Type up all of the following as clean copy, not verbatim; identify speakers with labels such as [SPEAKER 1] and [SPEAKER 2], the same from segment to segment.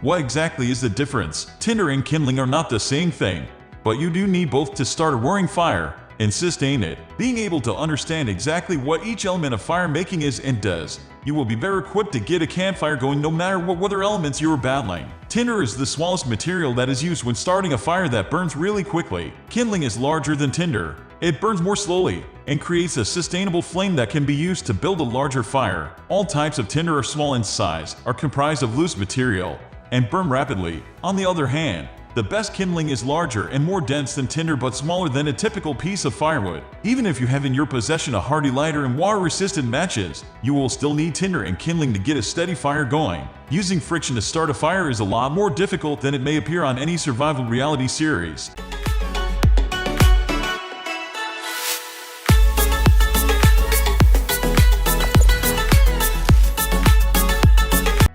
[SPEAKER 1] What exactly is the difference? Tinder and kindling are not the same thing, but you do need both to start a roaring fire and sustain it. Being able to understand exactly what each element of fire making is and does, you will be better equipped to get a campfire going no matter what other elements you are battling. Tinder is the smallest material that is used when starting a fire that burns really quickly. Kindling is larger than tinder. It burns more slowly and creates a sustainable flame that can be used to build a larger fire. All types of tinder are small in size, are comprised of loose material, and burn rapidly. On the other hand, the best kindling is larger and more dense than tinder but smaller than a typical piece of firewood. Even if you have in your possession a hardy lighter and water-resistant matches, you will still need tinder and kindling to get a steady fire going. Using friction to start a fire is a lot more difficult than it may appear on any survival reality series.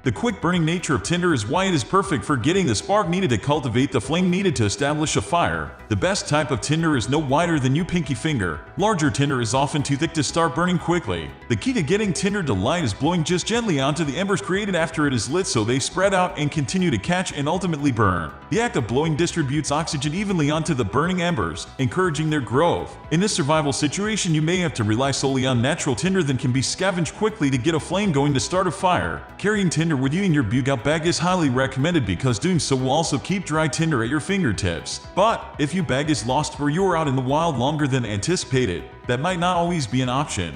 [SPEAKER 1] The quick burning nature of tinder is why it is perfect for getting the spark needed to cultivate the flame needed to establish a fire. The best type of tinder is no wider than your pinky finger. Larger tinder is often too thick to start burning quickly. The key to getting tinder to light is blowing just gently onto the embers created after it is lit so they spread out and continue to catch and ultimately burn. The act of blowing distributes oxygen evenly onto the burning embers, encouraging their growth. In this survival situation, you may have to rely solely on natural tinder that can be scavenged quickly to get a flame going to start a fire. Carrying tinder with you in your bug-out bag is highly recommended because doing so will also keep dry tinder at your fingertips. But if your bag is lost or you are out in the wild longer than anticipated, that might not always be an option.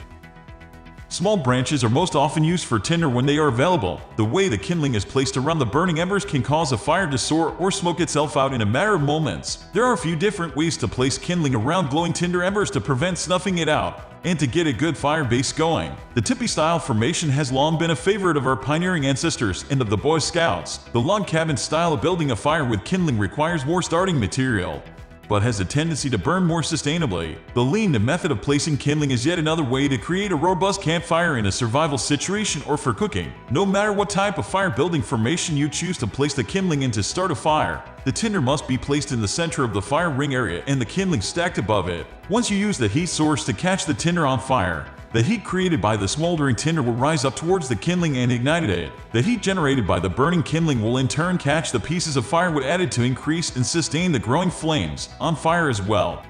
[SPEAKER 1] Small branches are most often used for tinder when they are available. The way the kindling is placed around the burning embers can cause a fire to soar or smoke itself out in a matter of moments. There are a few different ways to place kindling around glowing tinder embers to prevent snuffing it out and to get a good fire base going. The tipi-style formation has long been a favorite of our pioneering ancestors and of the Boy Scouts. The log cabin style of building a fire with kindling requires more starting material, but has a tendency to burn more sustainably. The lean method of placing kindling is yet another way to create a robust campfire in a survival situation or for cooking. No matter what type of fire building formation you choose to place the kindling in to start a fire, the tinder must be placed in the center of the fire ring area and the kindling stacked above it. Once you use the heat source to catch the tinder on fire, the heat created by the smoldering tinder will rise up towards the kindling and ignite it. The heat generated by the burning kindling will in turn catch the pieces of firewood added to increase and sustain the growing flames on fire as well.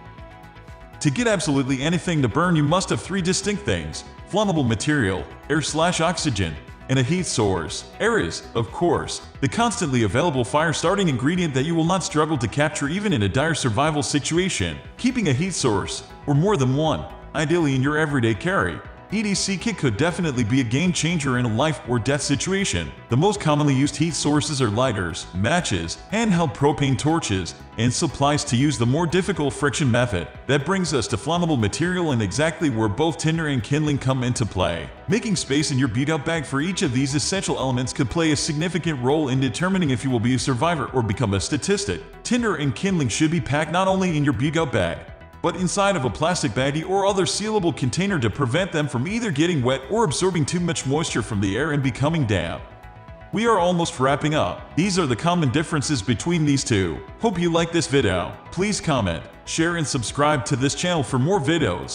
[SPEAKER 1] To get absolutely anything to burn, you must have three distinct things: flammable material, air/oxygen, and a heat source. Air is, of course, the constantly available fire-starting ingredient that you will not struggle to capture even in a dire survival situation. Keeping a heat source, or more than one, ideally in your everyday carry, EDC kit could definitely be a game changer in a life or death situation. The most commonly used heat sources are lighters, matches, handheld propane torches, and supplies to use the more difficult friction method. That brings us to flammable material and exactly where both tinder and kindling come into play. Making space in your bug-out bag for each of these essential elements could play a significant role in determining if you will be a survivor or become a statistic. Tinder and kindling should be packed not only in your bug-out bag, but inside of a plastic baggie or other sealable container to prevent them from either getting wet or absorbing too much moisture from the air and becoming damp. We are almost wrapping up. These are the common differences between these two. Hope you like this video. Please comment, share and subscribe to this channel for more videos.